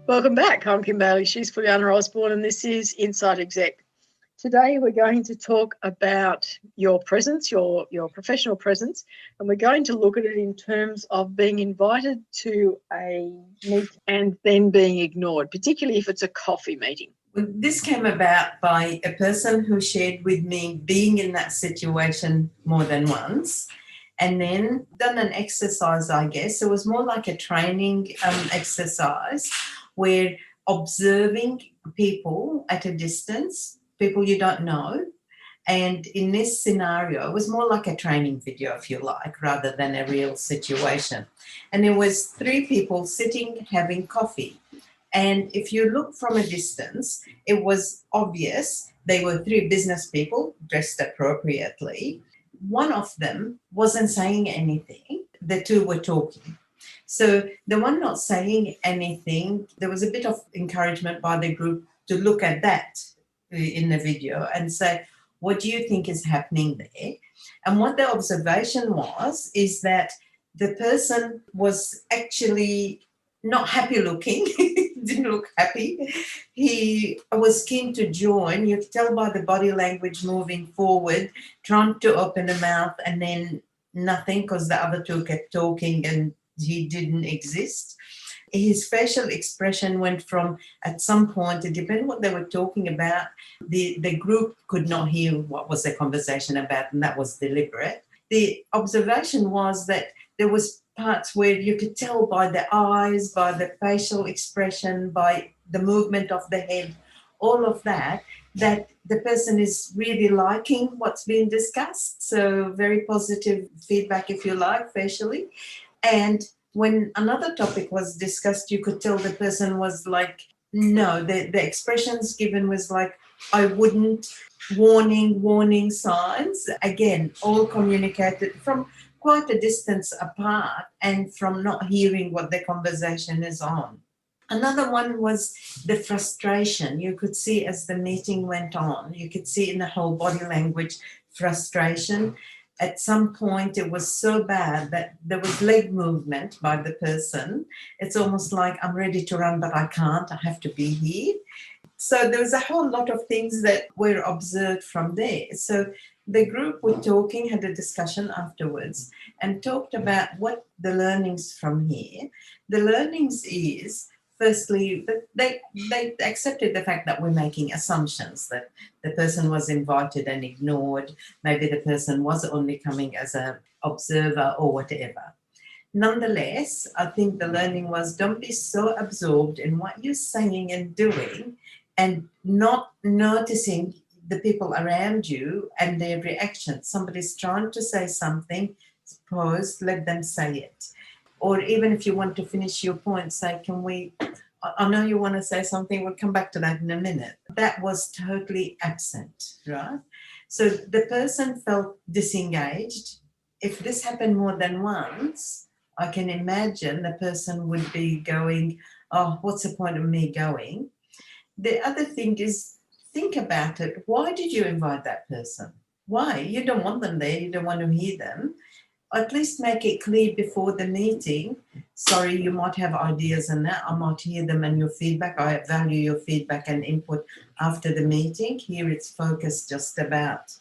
Welcome back. I'm Kim Bailey. She's Fulyana Osborne, and this is Inside Exec. Today, we're going to talk about your presence, your professional presence, and we're going to look at it in terms of being invited to a meeting and then being ignored, particularly if it's a coffee meeting. This came about by a person who shared with me being in that situation more than once, and then done an exercise, I guess. It was more like a training exercise where observing people at a distance, people you don't know. And in this scenario, it was more like a training video, if you like, rather than a real situation. And there was 3 people sitting having coffee. And if you look from a distance, it was obvious they were 3 business people dressed appropriately. One of them wasn't saying anything. The 2 were talking. So the one not saying anything, there was a bit of encouragement by the group to look at that in the video and say, what do you think is happening there? And what the observation was is that the person was actually not happy looking, didn't look happy. He was keen to join. You could tell by the body language moving forward, trying to open the mouth and then nothing because the other 2 kept talking and he didn't exist. His facial expression went from, at some point, it depended what they were talking about, the group could not hear what was the conversation about, and that was deliberate. The observation was that there was parts where you could tell by the eyes, by the facial expression, by the movement of the head, all of that the person is really liking what's being discussed. So very positive feedback, if you like, facially. And when another topic was discussed, you could tell the person was like, no, the expressions given was like, I wouldn't, warning signs. Again, all communicated from quite a distance apart and from not hearing what the conversation is on. Another one was the frustration. You could see as the meeting went on, you could see in the whole body language frustration. At some point, it was so bad that there was leg movement by the person. It's almost like, I'm ready to run, but I can't. I have to be here. So there was a whole lot of things that were observed from there. So the group were talking, had a discussion afterwards, and talked about what the learnings from here. The learnings is, firstly, they accepted the fact that we're making assumptions, that the person was invited and ignored. Maybe the person was only coming as an observer or whatever. Nonetheless, I think the learning was, don't be so absorbed in what you're saying and doing and not noticing the people around you and their reactions. Somebody's trying to say something, pause, let them say it. Or even if you want to finish your point, say, I know you want to say something, we'll come back to that in a minute. That was totally absent, right? So the person felt disengaged. If this happened more than once, I can imagine the person would be going, oh, what's the point of me going? The other thing is, think about it. Why did you invite that person? Why? You don't want them there. You don't want to hear them. At least make it clear before the meeting. Sorry, you might have ideas and that. I might hear them and your feedback. I value your feedback and input after the meeting. Here it's focused just about,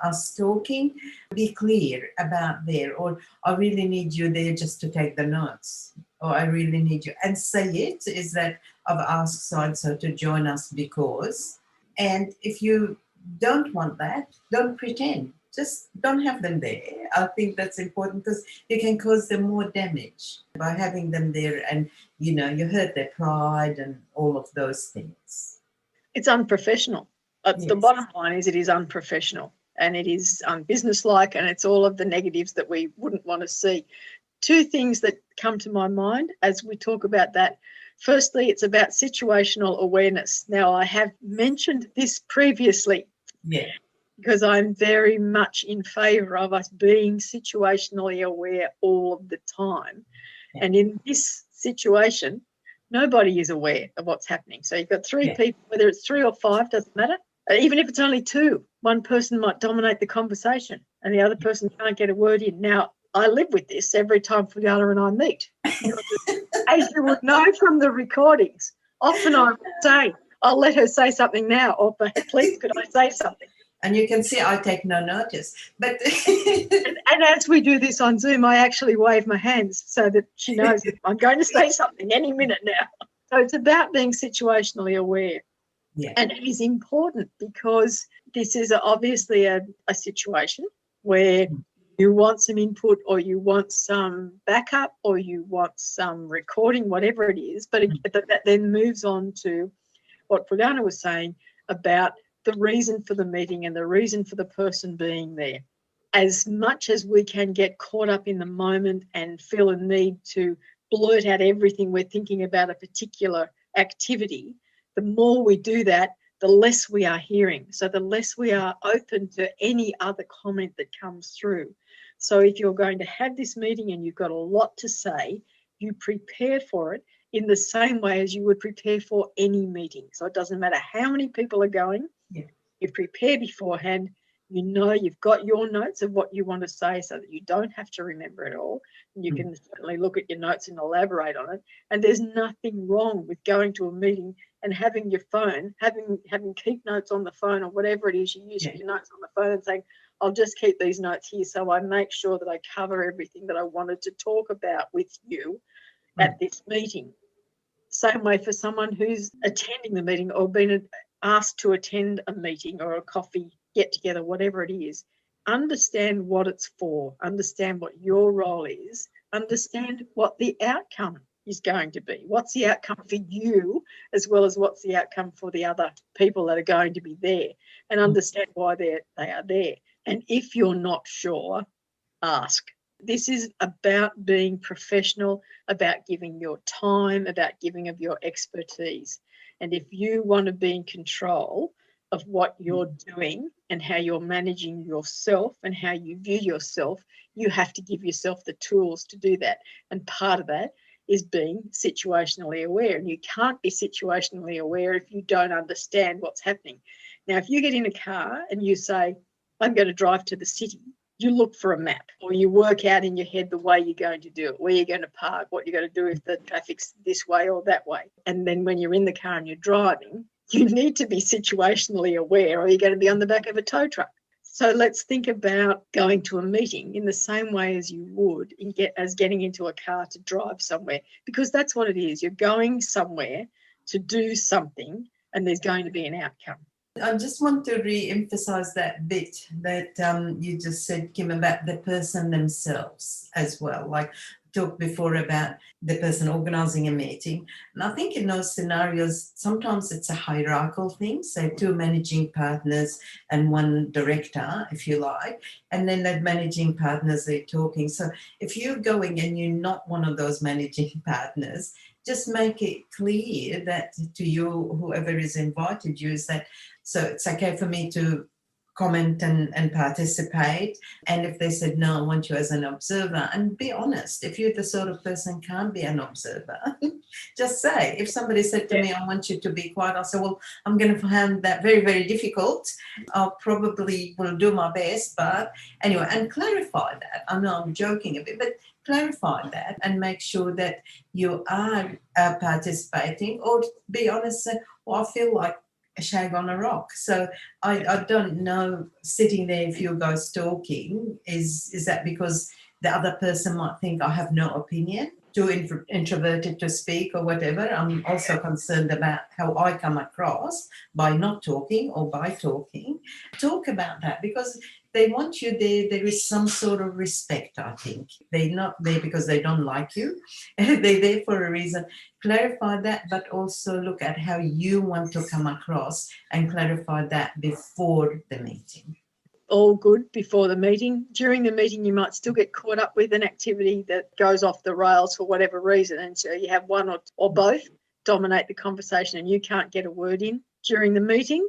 us talking. Be clear about there. Or I really need you there just to take the notes. Or I really need you. And say it is that I've asked so-and-so to join us because. And if you don't want that, don't pretend. Just don't have them there. I think that's important because you can cause them more damage by having them there and, you hurt their pride and all of those things. It's unprofessional. Yes. The bottom line is it is unprofessional and it is unbusinesslike and it's all of the negatives that we wouldn't want to see. 2 things that come to my mind as we talk about that. Firstly, it's about situational awareness. Now, I have mentioned this previously. Yeah. Because I'm very much in favour of us being situationally aware all of the time. Yeah. And in this situation, nobody is aware of what's happening. So you've got 3 people, whether it's 3 or 5, doesn't matter. Even if it's only 2, one person might dominate the conversation and the other person can't get a word in. Now, I live with this every time Fulyana and I meet. as you would know from the recordings, often I would say, I'll let her say something now, or please could I say something? And you can see I take no notice. But and as we do this on Zoom, I actually wave my hands so that she knows that I'm going to say something any minute now. So it's about being situationally aware. Yeah. And it is important because this is obviously a situation where you want some input, or you want some backup, or you want some recording, whatever it is. But that then moves on to what Fulyana was saying about the reason for the meeting and the reason for the person being there. As much as we can get caught up in the moment and feel a need to blurt out everything we're thinking about a particular activity, the more we do that, the less we are hearing. So the less we are open to any other comment that comes through. So if you're going to have this meeting and you've got a lot to say, you prepare for it in the same way as you would prepare for any meeting. So it doesn't matter how many people are going, you prepare beforehand, you know you've got your notes of what you want to say so that you don't have to remember it all. And you can certainly look at your notes and elaborate on it. And there's nothing wrong with going to a meeting and having your phone, having keep notes on the phone or whatever it is you use for your notes on the phone, and saying, I'll just keep these notes here so I make sure that I cover everything that I wanted to talk about with you at this meeting. Same way for someone who's attending the meeting or been asked to attend a meeting or a coffee get together, whatever it is. Understand what it's for, understand what your role is, understand what the outcome is going to be. What's the outcome for you, as well as what's the outcome for the other people that are going to be there, and understand why they are there. And if you're not sure, ask. This is about being professional, about giving your time, about giving of your expertise. And if you want to be in control of what you're doing and how you're managing yourself and how you view yourself, you have to give yourself the tools to do that. And part of that is being situationally aware. And you can't be situationally aware if you don't understand what's happening. Now, if you get in a car and you say, I'm going to drive to the city, you look for a map, or you work out in your head the way you're going to do it, where you're going to park, what you're going to do if the traffic's this way or that way. And then when you're in the car and you're driving, you need to be situationally aware, or you're going to be on the back of a tow truck. So let's think about going to a meeting in the same way as you would as getting into a car to drive somewhere, because that's what it is. You're going somewhere to do something, and there's going to be an outcome. I just want to re-emphasize that bit that you just said, Kim, about the person themselves as well. Like talked before about the person organizing a meeting. And I think in those scenarios, sometimes it's a hierarchical thing. So 2 managing partners and 1 director, if you like, and then that managing partners, they're talking. So if you're going and you're not one of those managing partners, just make it clear that to you, whoever is invited you, is that, so it's okay for me to comment and participate. And if they said, no, I want you as an observer, and be honest, if you're the sort of person can't be an observer, just say. If somebody said to me, I want you to be quiet, I'll say, well, I'm going to find that very, very difficult. I'll probably will do my best, but anyway, and clarify that. I know I'm joking a bit, but clarify that and make sure that you are participating, or be honest, say, well, I feel like a shag on a rock. So I don't know, sitting there, if you guys talking, is that because the other person might think I have no opinion, too introverted to speak or whatever. I'm also concerned about how I come across by not talking or by talking. Talk about that, because they want you there. There is some sort of respect, I think. They're not there because they don't like you. They're there for a reason. Clarify that, but also look at how you want to come across and clarify that before the meeting. All good before the meeting. During the meeting, you might still get caught up with an activity that goes off the rails for whatever reason. And so you have one or both dominate the conversation and you can't get a word in. During the meeting,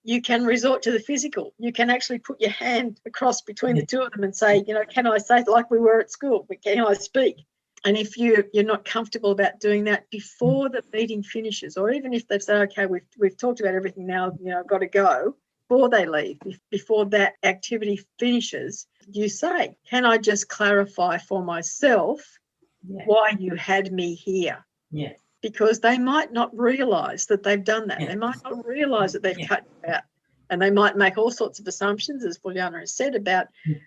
you can resort to the physical. You can actually put your hand across between the two of them and say, can I say, like we were at school, can I speak? And if you're not comfortable about doing that before the meeting finishes, or even if they've said, okay, we've talked about everything now, I've got to go, before they leave, before that activity finishes, you say, can I just clarify for myself Yeah. why you had me here. Yeah. Because they might not realise that they've done that. Yeah. They might not realise that they've Yeah. cut you out. And they might make all sorts of assumptions, as Fulyana has said, about Yeah.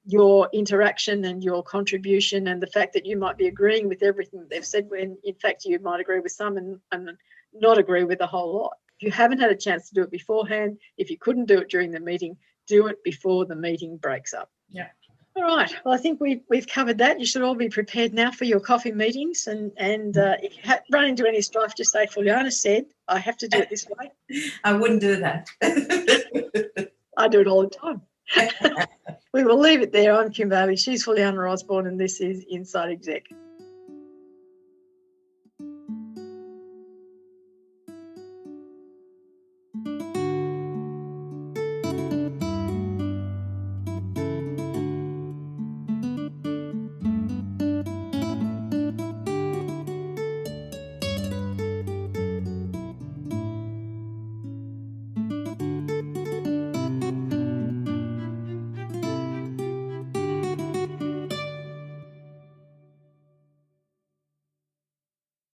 your interaction and your contribution, and the fact that you might be agreeing with everything they've said, when in fact you might agree with some and not agree with a whole lot. If you haven't had a chance to do it beforehand, if you couldn't do it during the meeting, do it before the meeting breaks up. Yeah. All right. Well, I think we've covered that. You should all be prepared now for your coffee meetings. And if you run into any strife, just say, Fulyana said, I have to do it this way. I wouldn't do that. I do it all the time. We will leave it there. I'm Kim Bailey. She's Fulyana Osborne, and this is Inside Exec.